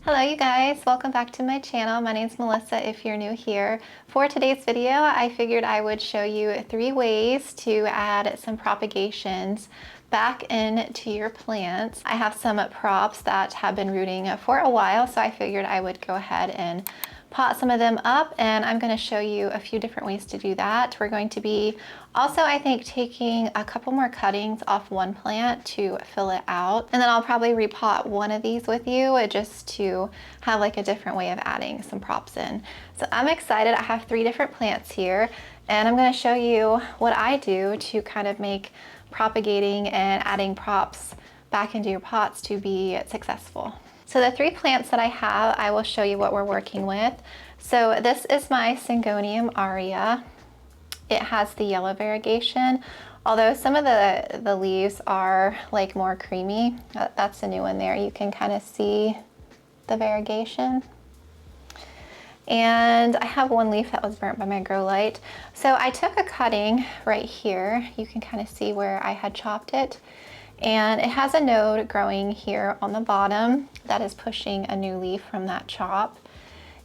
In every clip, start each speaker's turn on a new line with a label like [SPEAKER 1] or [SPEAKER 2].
[SPEAKER 1] Hello you guys, welcome back to my channel. My name's Melissa if you're new here. For today's video, I figured I would show you 3 ways to add some propagations back into your plants. I have some props that have been rooting for a while, so I figured I would go ahead and pot some of them up, and I'm going to show you a few different ways to do that. We're going to be also, I think, taking a couple more cuttings off one plant to fill it out, and then I'll probably repot one of these with you just to have like a different way of adding some props in. So I'm excited. I have 3 different plants here, and I'm going to show you what I do to kind of make propagating and adding props back into your pots to be successful. So the 3 plants that I have, I will show you what we're working with. So this is my Syngonium Aria. It has the yellow variegation, although some of the leaves are like more creamy. That's a new one there. You can kind of see the variegation. And I have one leaf that was burnt by my grow light. So I took a cutting right here. You can kind of see where I had chopped it. And it has a node growing here on the bottom that is pushing a new leaf from that chop.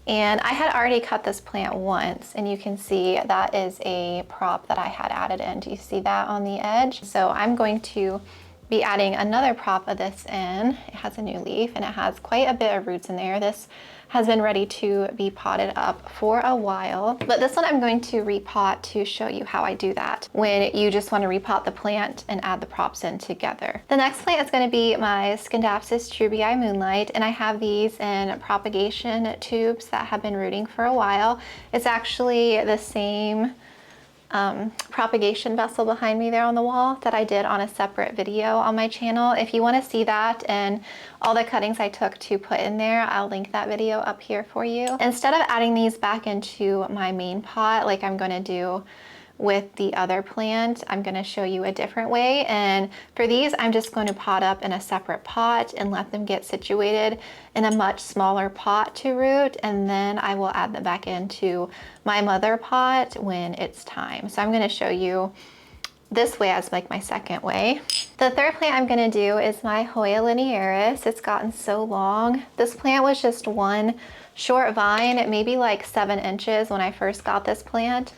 [SPEAKER 1] And I had already cut this plant once, and you can see that is a prop that I had added in. Do you see that on the edge? So I'm going to be adding another prop of this in. It has a new leaf and it has quite a bit of roots in there. This has been ready to be potted up for a while, but this one I'm going to repot to show you how I do that when you just want to repot the plant and add the props in together. The next plant is going to be my Skandopsis trubii moonlight, and I have these in propagation tubes that have been rooting for a while. It's actually the same propagation vessel behind me there on the wall that I did on a separate video on my channel. If you want to see that and all the cuttings I took to put in there, I'll link that video up here for you. Instead of adding these back into my main pot like I'm going to do with the other plant, I'm going to show you a different way. And for these, I'm just going to pot up in a separate pot and let them get situated in a much smaller pot to root, and then I will add them back into my mother pot when it's time. So I'm going to show you this way as like my second way. The third plant I'm going to do is my Hoya Linearis. It's gotten so long. This plant was just one short vine, maybe like 7 inches when I first got this plant.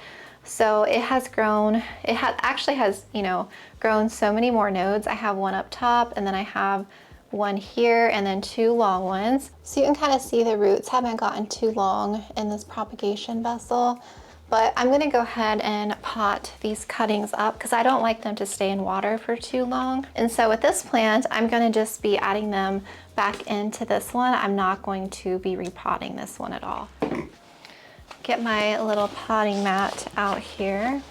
[SPEAKER 1] So it has grown, it actually has, you know, grown so many more nodes. I have one up top, and then I have one here, and then 2 long ones. So you can kind of see the roots haven't gotten too long in this propagation vessel, but I'm going to go ahead and pot these cuttings up because I don't like them to stay in water for too long. And so with this plant, I'm going to just be adding them back into this one. I'm not going to be repotting this one at all. Get my little potting mat out here.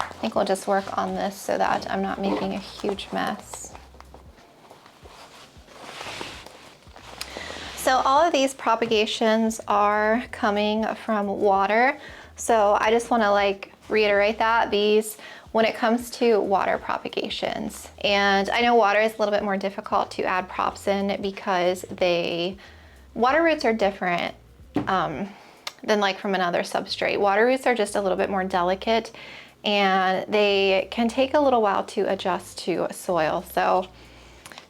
[SPEAKER 1] I think we'll just work on this so that I'm not making a huge mess. So all of these propagations are coming from water. So I just want to like reiterate that these, when it comes to water propagations, and I know water is a little bit more difficult to add props in because water roots are different than like from another substrate. Water roots are just a little bit more delicate, and they can take a little while to adjust to soil. So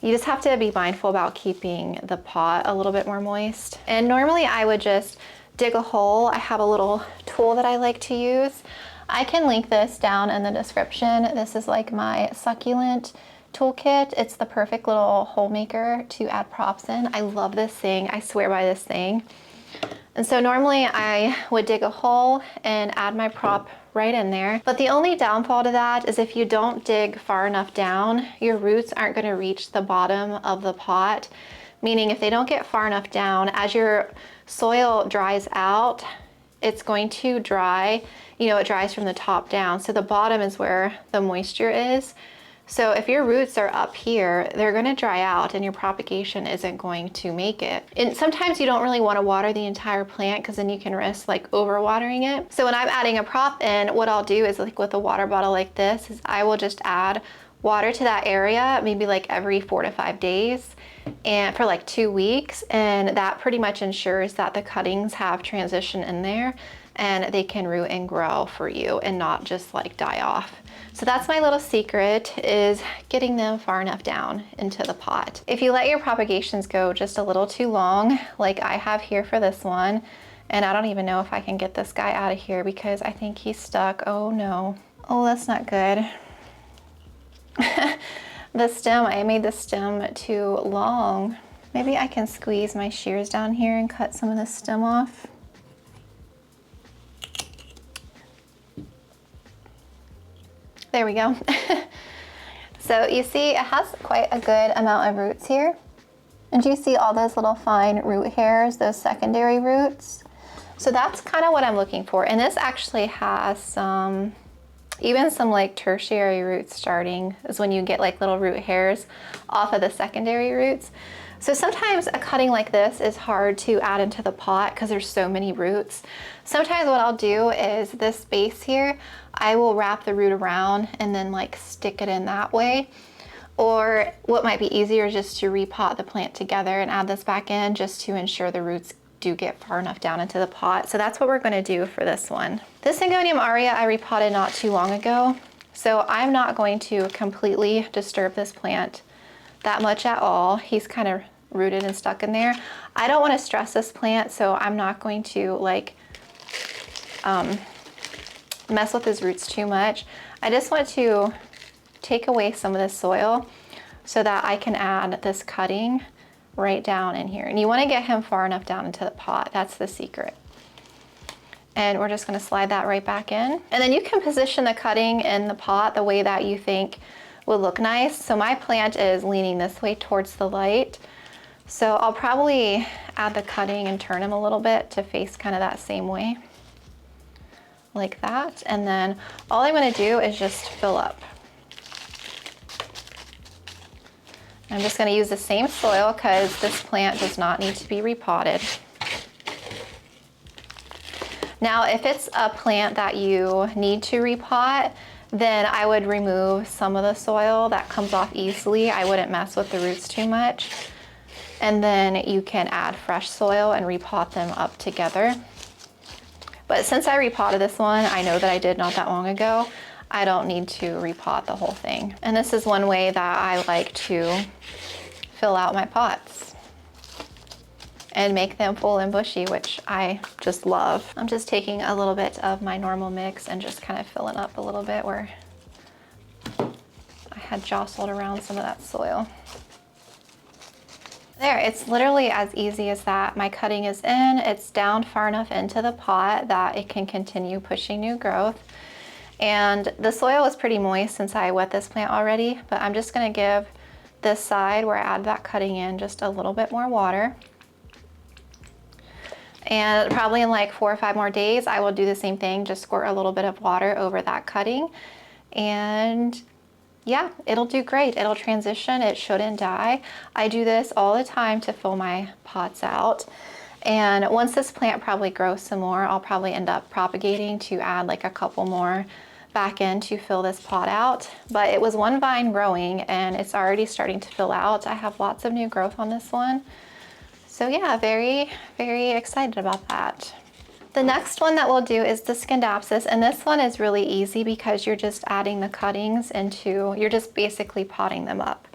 [SPEAKER 1] you just have to be mindful about keeping the pot a little bit more moist. And normally I would just dig a hole. I have a little tool that I like to use. I can link this down in the description. This is like my Succulent Tool Kit. It's the perfect little hole maker to add props in. I love this thing. I swear by this thing. And so normally I would dig a hole and add my prop right in there. But the only downfall to that is if you don't dig far enough down, your roots aren't going to reach the bottom of the pot. Meaning if they don't get far enough down, as your soil dries out, it's going to dry. You know, it dries from the top down. So the bottom is where the moisture is. So if your roots are up here, they're going to dry out and your propagation isn't going to make it. And sometimes you don't really want to water the entire plant because then you can risk like overwatering it. So when I'm adding a prop in, what I'll do is like with a water bottle like this, is I will just add water to that area maybe like every 4 to 5 days and for like 2 weeks. And that pretty much ensures that the cuttings have transition in there and they can root and grow for you and not just like die off. So that's my little secret, is getting them far enough down into the pot. If you let your propagations go just a little too long, like I have here for this one, and I don't even know if I can get this guy out of here because I think he's stuck. Oh no. Oh, that's not good. The stem, I made the stem too long. Maybe I can squeeze my shears down here and cut some of the stem off. There we go. So you see it has quite a good amount of roots here. And do you see all those little fine root hairs, those secondary roots? So that's kind of what I'm looking for. And this actually has some, even some like tertiary roots starting, is when you get like little root hairs off of the secondary roots. So sometimes a cutting like this is hard to add into the pot because there's so many roots. Sometimes what I'll do is this base here, I will wrap the root around and then like stick it in that way. Or what might be easier is just to repot the plant together and add this back in just to ensure the roots do get far enough down into the pot. So that's what we're gonna do for this one. This Syngonium Aria I repotted not too long ago. So I'm not going to completely disturb this plant that much at all. He's kind of rooted and stuck in there. I don't want to stress this plant, so I'm not going to like mess with his roots too much. I just want to take away some of the soil so that I can add this cutting right down in here. And you want to get him far enough down into the pot. That's the secret. And we're just going to slide that right back in. And then you can position the cutting in the pot the way that you think would look nice. So my plant is leaning this way towards the light. So I'll probably add the cutting and turn him a little bit to face kind of that same way, like that. And then all I'm going to do is just fill up. I'm just going to use the same soil because this plant does not need to be repotted. Now, if it's a plant that you need to repot, then I would remove some of the soil. That comes off easily. I wouldn't mess with the roots too much. And then you can add fresh soil and repot them up together. But since I repotted this one, I know that I did not that long ago, I don't need to repot the whole thing. And this is one way that I like to fill out my pots and make them full and bushy, which I just love. I'm just taking a little bit of my normal mix and just kind of filling up a little bit where I had jostled around some of that soil. There, it's literally as easy as that. My cutting is in, it's down far enough into the pot that it can continue pushing new growth. And the soil is pretty moist since I wet this plant already, but I'm just gonna give this side where I add that cutting in just a little bit more water. And probably in like 4 or 5 more days, I will do the same thing, just squirt a little bit of water over that cutting. And yeah, it'll do great. It'll transition, it shouldn't die. I do this all the time to fill my pots out. And once this plant probably grows some more, I'll probably end up propagating to add like a couple more back in to fill this pot out. But it was one vine growing and it's already starting to fill out. I have lots of new growth on this one. So yeah, very, very excited about that. The next one that we'll do is the Skandopsis, and this one is really easy because you're just adding the cuttings into, you're just basically potting them up.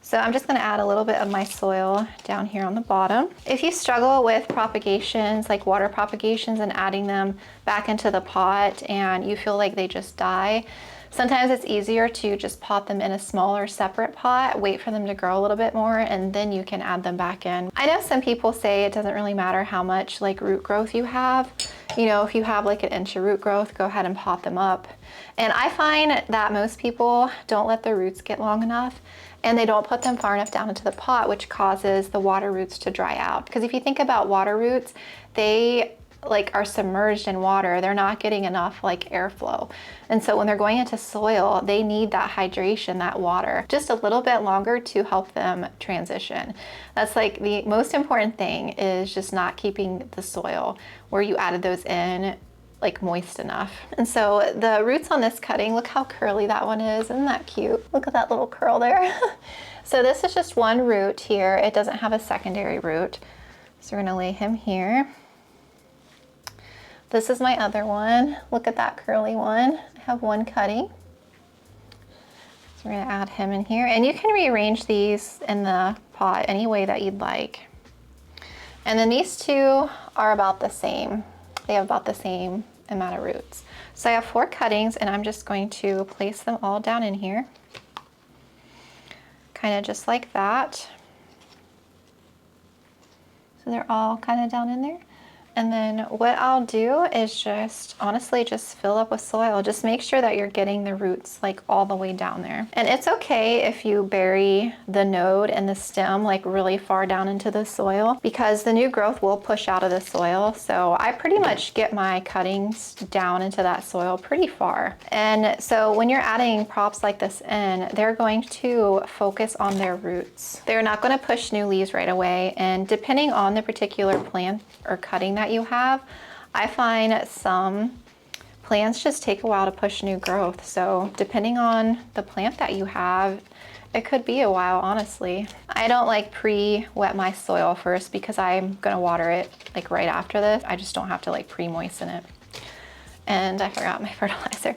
[SPEAKER 1] So I'm just gonna add a little bit of my soil down here on the bottom. If you struggle with propagations, like water propagations, and adding them back into the pot and you feel like they just die, sometimes it's easier to just pot them in a smaller separate pot, wait for them to grow a little bit more, and then you can add them back in. I know some people say it doesn't really matter how much like root growth you have. You know, if you have like 1 inch of root growth, go ahead and pot them up. And I find that most people don't let their roots get long enough and they don't put them far enough down into the pot, which causes the water roots to dry out. Because if you think about water roots, they like are submerged in water. They're not getting enough like airflow. And so when they're going into soil, they need that hydration, that water, just a little bit longer to help them transition. That's like the most important thing, is just not keeping the soil where you added those in like moist enough. And so the roots on this cutting, look how curly that one is. Isn't that cute? Look at that little curl there. So this is just one root here. It doesn't have a secondary root. So we're gonna lay him here. This is my other one. Look at that curly one. I have one cutting. So we're gonna add him in here. And you can rearrange these in the pot any way that you'd like. And then these two are about the same. They have about the same amount of roots. So I have 4 cuttings and I'm just going to place them all down in here. Kind of just like that. So they're all kind of down in there. And then what I'll do is just, honestly, just fill up with soil. Just make sure that you're getting the roots like all the way down there. And it's okay if you bury the node and the stem like really far down into the soil, because the new growth will push out of the soil. So I pretty much get my cuttings down into that soil pretty far. And so when you're adding props like this in, they're going to focus on their roots. They're not going to push new leaves right away. And depending on the particular plant or cutting that you have, I find some plants just take a while to push new growth. So depending on the plant that you have, it could be a while, honestly. I don't like pre-wet my soil first because I'm gonna water it like right after this. I just don't have to like pre-moisten it. And I forgot my fertilizer.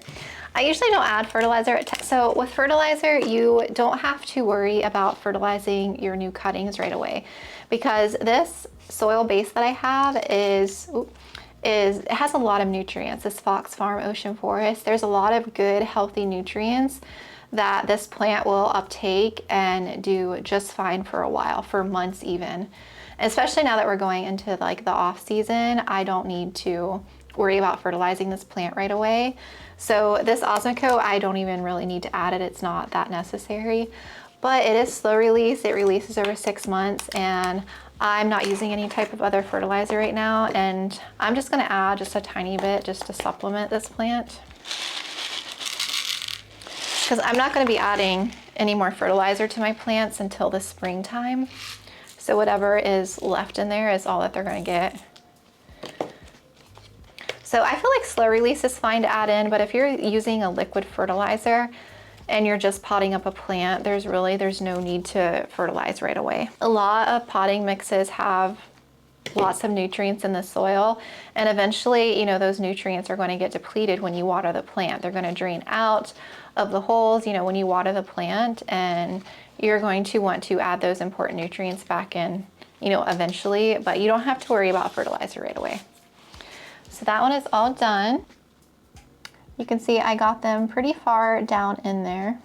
[SPEAKER 1] I usually don't add fertilizer. So with fertilizer, you don't have to worry about fertilizing your new cuttings right away, because this soil base that I have it has a lot of nutrients. This Fox Farm Ocean Forest, there's a lot of good, healthy nutrients that this plant will uptake and do just fine for a while, for months even. Especially now that we're going into like the off season, I don't need to worry about fertilizing this plant right away. So this Osmocote, I don't even really need to add it. It's not that necessary, but it is slow release. It releases over 6 months, and I'm not using any type of other fertilizer right now. And I'm just gonna add just a tiny bit just to supplement this plant, because I'm not gonna be adding any more fertilizer to my plants until the springtime. So whatever is left in there is all that they're gonna get. So I feel like slow release is fine to add in, but if you're using a liquid fertilizer and you're just potting up a plant, there's no need to fertilize right away. A lot of potting mixes have lots of nutrients in the soil, and eventually, you know, those nutrients are going to get depleted when you water the plant. They're going to drain out of the holes, you know, when you water the plant, and you're going to want to add those important nutrients back in, you know, eventually, but you don't have to worry about fertilizer right away. So that one is all done. You can see I got them pretty far down in there.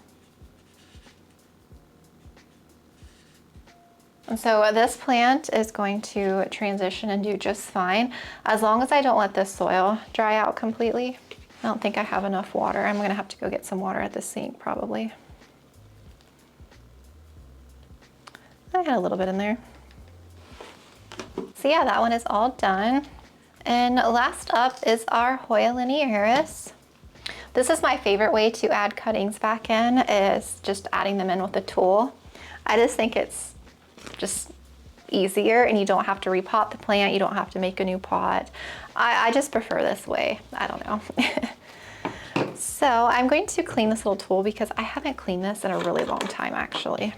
[SPEAKER 1] And so this plant is going to transition and do just fine, as long as I don't let this soil dry out completely. I don't think I have enough water. I'm gonna have to go get some water at the sink probably. I had a little bit in there. So yeah, that one is all done. And last up is our Hoya Linearis. This is my favorite way to add cuttings back in, is just adding them in with a tool. I just think it's just easier, and you don't have to repot the plant. You don't have to make a new pot. I just prefer this way. I don't know. So I'm going to clean this little tool because I haven't cleaned this in a really long time actually.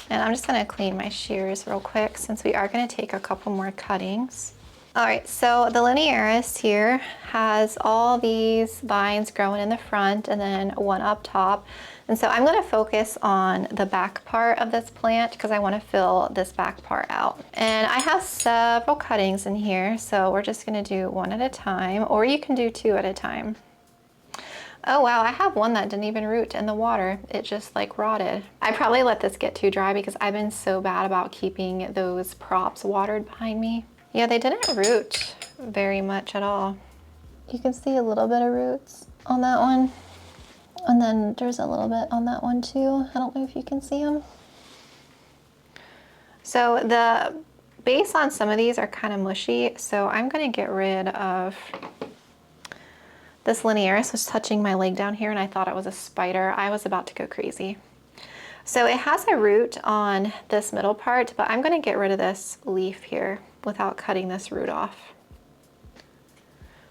[SPEAKER 1] And I'm just gonna clean my shears real quick since we are gonna take a couple more cuttings. All right, so the Linearis here has all these vines growing in the front and then one up top. And so I'm gonna focus on the back part of this plant because I wanna fill this back part out. And I have several cuttings in here, so we're just gonna do one at a time, or you can do 2 at a time. Oh wow, I have one that didn't even root in the water. It just like rotted. I probably let this get too dry because I've been so bad about keeping those props watered behind me. Yeah, they didn't root very much at all. You can see a little bit of roots on that one. And then there's a little bit on that one too. I don't know if you can see them. So the base on some of these are kind of mushy, so I'm gonna get rid of this. Linearis was touching my leg down here and I thought it was a spider. I was about to go crazy. So it has a root on this middle part, but I'm gonna get rid of this leaf here without cutting this root off,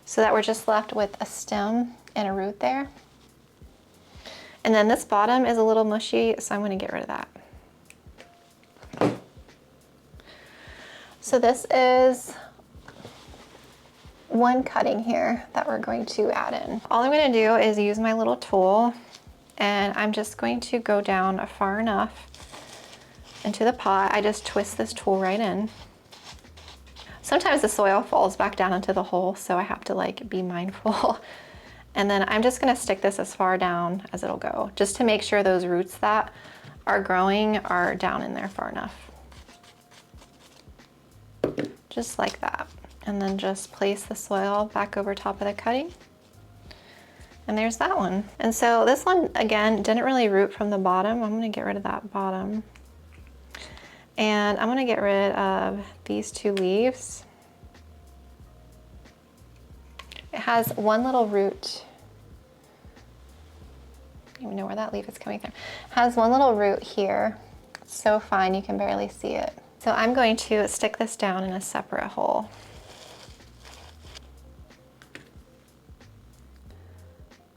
[SPEAKER 1] so that we're just left with a stem and a root there. And then this bottom is a little mushy, so I'm gonna get rid of that. So this is one cutting here that we're going to add in. All I'm going to do is use my little tool, and I'm just going to go down far enough into the pot. I just twist this tool right in. Sometimes the soil falls back down into the hole, so I have to like be mindful. And then I'm just gonna stick this as far down as it'll go, just to make sure those roots that are growing are down in there far enough. Just like that. And then just place the soil back over top of the cutting. And there's that one. And so this one, again, didn't really root from the bottom. I'm gonna get rid of that bottom. And I'm gonna get rid of these two leaves. It has one little root. I don't even know where that leaf is coming from. It has one little root here. It's so fine, you can barely see it. So I'm going to stick this down in a separate hole.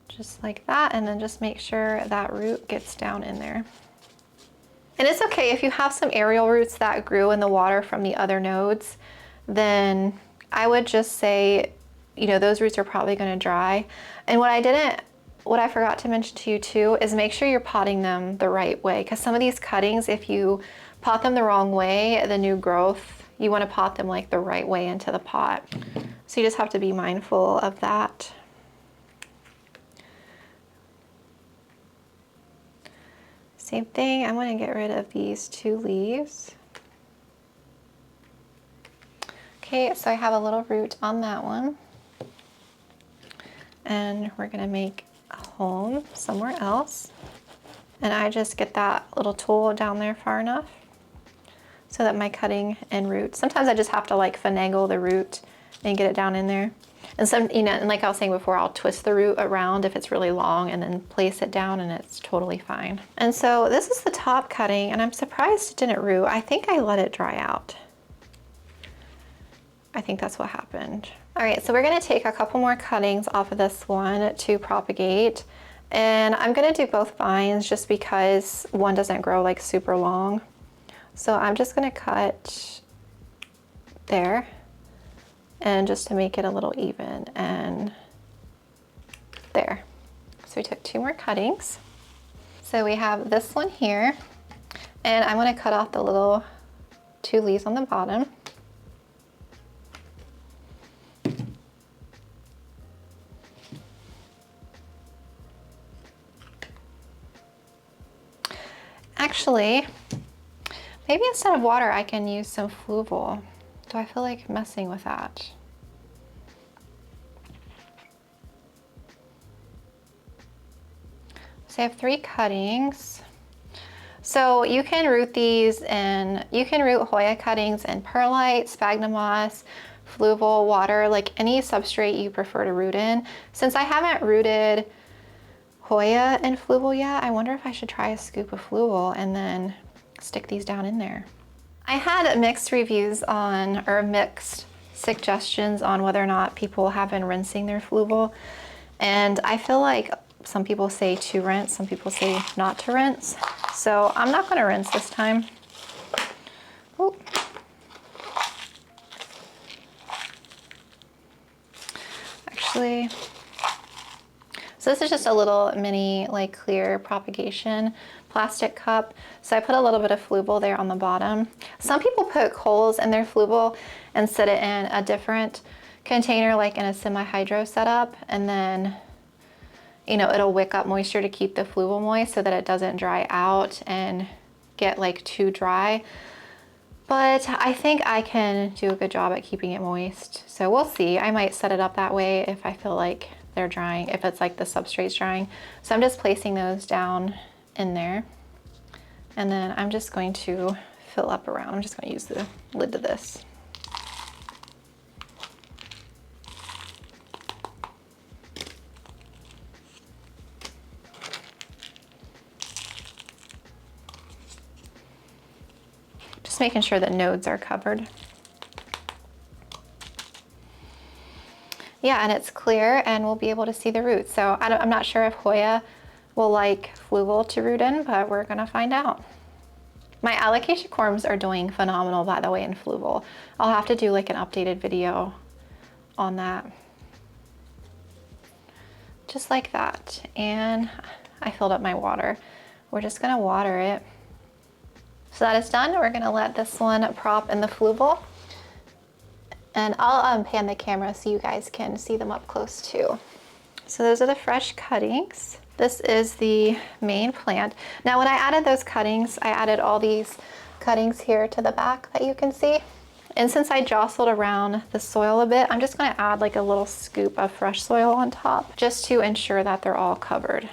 [SPEAKER 1] Just like that, and then just make sure that root gets down in there. And it's okay if you have some aerial roots that grew in the water from the other nodes, then I would just say, you know, those roots are probably going to dry. And what I forgot to mention to you too is make sure you're potting them the right way, because some of these cuttings, if you pot them the wrong way, the new growth, you want to pot them like the right way into the pot. So you just have to be mindful of that. Same thing, I'm going to get rid of these two leaves. Okay, so I have a little root on that one. And we're going to make a home somewhere else. And I just get that little tool down there far enough so that my cutting and root, sometimes I just have to like finagle the root and get it down in there. And some, you know, and like I was saying before, I'll twist the root around if it's really long and then place it down, and it's totally fine. And so this is the top cutting, and I'm surprised it didn't root. I think I let it dry out. I think that's what happened. All right, so we're gonna take a couple more cuttings off of this one to propagate. And I'm gonna do both vines just because one doesn't grow like super long. So I'm just gonna cut there, and just to make it a little even, and there. So we took two more cuttings. So we have this one here, and I'm gonna cut off the little two leaves on the bottom. Actually, maybe instead of water, I can use some Fluval. Do I feel like messing with that? So I have 3 cuttings. So you can root these in, you can root Hoya cuttings in perlite, sphagnum moss, Fluval, water, like any substrate you prefer to root in. Since I haven't rooted Hoya and Fluval yet, I wonder if I should try a scoop of Fluval and then stick these down in there. I had mixed reviews on, or mixed suggestions on whether or not people have been rinsing their Fluval. And I feel like some people say to rinse, some people say not to rinse. So I'm not gonna rinse this time. Ooh. Actually, so this is just a little mini like clear propagation plastic cup. So I put a little bit of Fluval there on the bottom. Some people put coals in their Fluval and set it in a different container, like in a semi-hydro setup, and then, you know, it'll wick up moisture to keep the Fluval moist so that it doesn't dry out and get like too dry. But I think I can do a good job at keeping it moist. So we'll see. I might set it up that way if I feel like they're drying, if it's like the substrate's drying. So I'm just placing those down in there. And then I'm just going to fill up around. I'm just going to use the lid to this. Just making sure that nodes are covered. Yeah, and it's clear and we'll be able to see the roots. So I'm not sure if Hoya will like Fluval to root in, but we're gonna find out. My allocation corms are doing phenomenal, by the way, in Fluval. I'll have to do like an updated video on that. Just like that. And I filled up my water. We're just gonna water it. So that is done. We're gonna let this one prop in the Fluval. And I'll pan the camera so you guys can see them up close too. So those are the fresh cuttings. This is the main plant. Now when I added those cuttings, I added all these cuttings here to the back that you can see. And since I jostled around the soil a bit, I'm just gonna add like a little scoop of fresh soil on top just to ensure that they're all covered.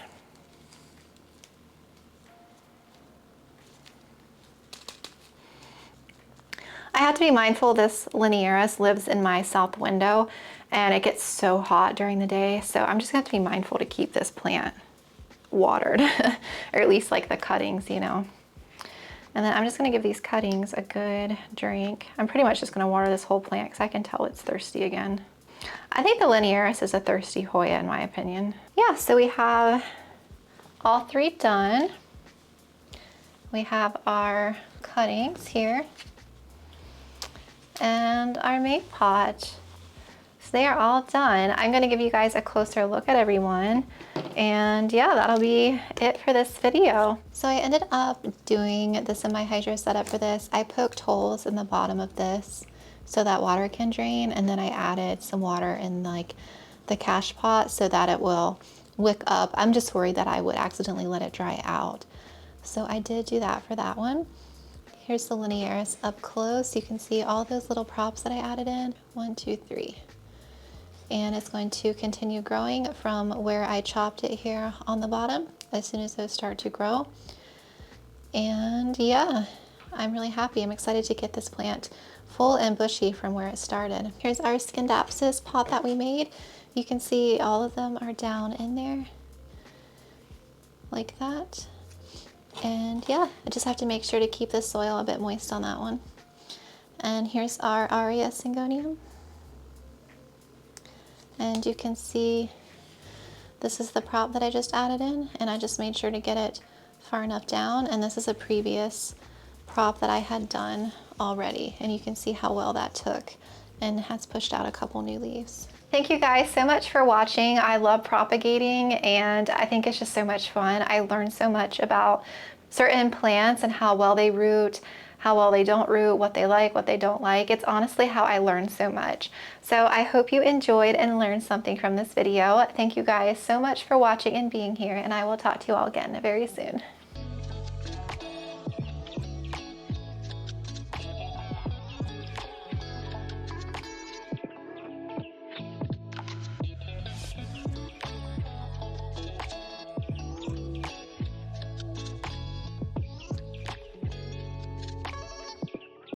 [SPEAKER 1] I have to be mindful this Linearis lives in my south window and it gets so hot during the day. So I'm just gonna have to be mindful to keep this plant watered, or at least like the cuttings, you know. And then I'm just gonna give these cuttings a good drink. I'm pretty much just gonna water this whole plant because I can tell it's thirsty again. I think the Linearis is a thirsty Hoya in my opinion. Yeah, so we have all three done. We have our cuttings here and our main pot. So they are all done. I'm gonna give you guys a closer look at everyone. And yeah, that'll be it for this video. So I ended up doing the semi-hydro setup for this. I poked holes in the bottom of this so that water can drain. And then I added some water in like the cache pot so that it will wick up. I'm just worried that I would accidentally let it dry out. So I did do that for that one. Here's the Linearis up close. You can see all those little props that I added in. 1, 2, 3. And it's going to continue growing from where I chopped it here on the bottom as soon as those start to grow. And yeah, I'm really happy. I'm excited to get this plant full and bushy from where it started. Here's our Skandopsis pot that we made. You can see all of them are down in there like that. And yeah, I just have to make sure to keep the soil a bit moist on that one. And here's our Aria Syngonium. And you can see this is the prop that I just added in, and I just made sure to get it far enough down. And this is a previous prop that I had done already, and you can see how well that took and has pushed out a couple new leaves. Thank you guys so much for watching. I love propagating and I think it's just so much fun. I learned so much about certain plants and how well they root, how well they don't root, what they like, what they don't like. It's honestly how I learned so much. So I hope you enjoyed and learned something from this video. Thank you guys so much for watching and being here, and I will talk to you all again very soon.